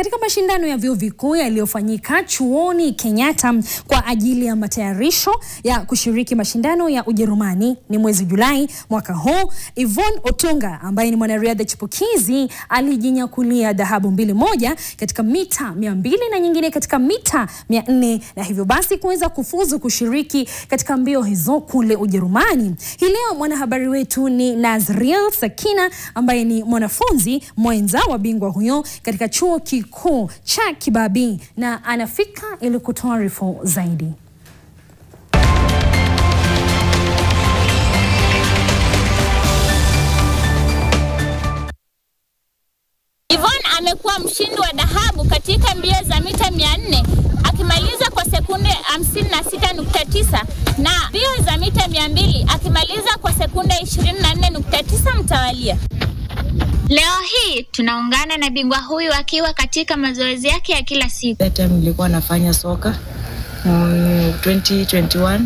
katika mashindano ya vyuo vikuu yaliyofanyika chuoni Kenyatta kwa ajili ya matayarisho ya kushiriki mashindano ya Ujerumani ni mwezi Julai mwaka huu, Yvonne Otunga ambaye ni mwanariadha chipukizi alijinyakulia dhahabu 2 katika mita 200 na nyingine katika mita 400, na hivyo basi kuweza kufuzu kushiriki katika mbio hizo kule Ujerumani. Hii leo mwanahabari wetu ni Nazril Sakina ambaye ni mwanafunzi mwenza wa bingwa huyo katika chuo kikuu cha Kibabii, na anafika ili kutuarifu zaidi. Yvonne amekuwa mshindi wa dhahabu katika mbio za mita 400 akimaliza kwa sekunde 56.9 na mbio za mita 200 akimaliza kwa sekunde 24.9 mtawalia. Leo hii tunaungana na bingwa huyu akiwa katika mazoezi yake ya kila siku. That time nilikuwa nafanya soka 2021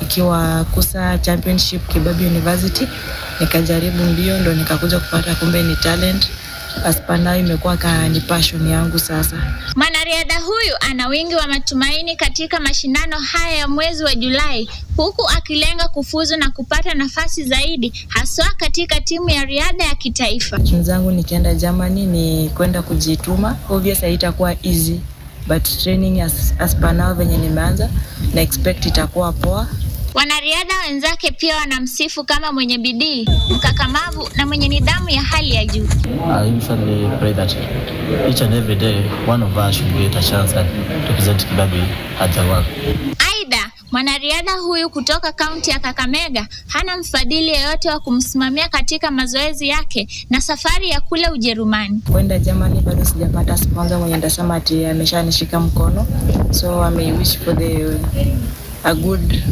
ikiwa Kusa Championship Kibabii University, nikajaribu mbio ndo nikakuja kupata kumbe ni talent. Aspana imekuwa ni passion yangu sasa. Mwanariadha huyu ana wingi wa matumaini katika mashindano haya ya mwezi wa Julai, huku akilenga kufuzu na kupata nafasi zaidi haswa katika timu ya riadha ya kitaifa. Kinzangu nikienda Germany ni kwenda kujituma. Obviously itakuwa easy, but training Aspana venye nimeanza na expect itakuwa poa. Wanariadha wenzake pia wanamsifu kama mwenye bidii, mkakamavu na mwenye nidhamu ya hali ya juu. I usually pray that each and every day one of us should get a chance to represent Kibabii at the world. Aidha, mwanariadha huyu kutoka kaunti ya Kakamega hana mfadhili yeyote wa kumsimamia katika mazoezi yake na safari ya kule Ujerumani. Kwenda Germany bado sijapata sponsor mwenye ndasema ati ameshanishika mkono, so I may wish for a good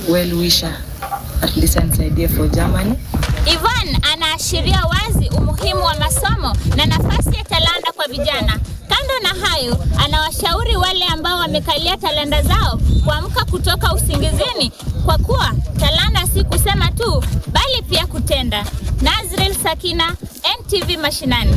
well-wisher at least nisaidie for Germany. Yvonne anaashiria wazi umuhimu wa masomo na nafasi ya talanta kwa vijana. Kando na hayo, anawashauri wale ambao wamekalia talanta zao kuamka kutoka usingizini, kwa kuwa talanta si kusema tu bali pia kutenda. Nazril Sakina, NTV Mashinani.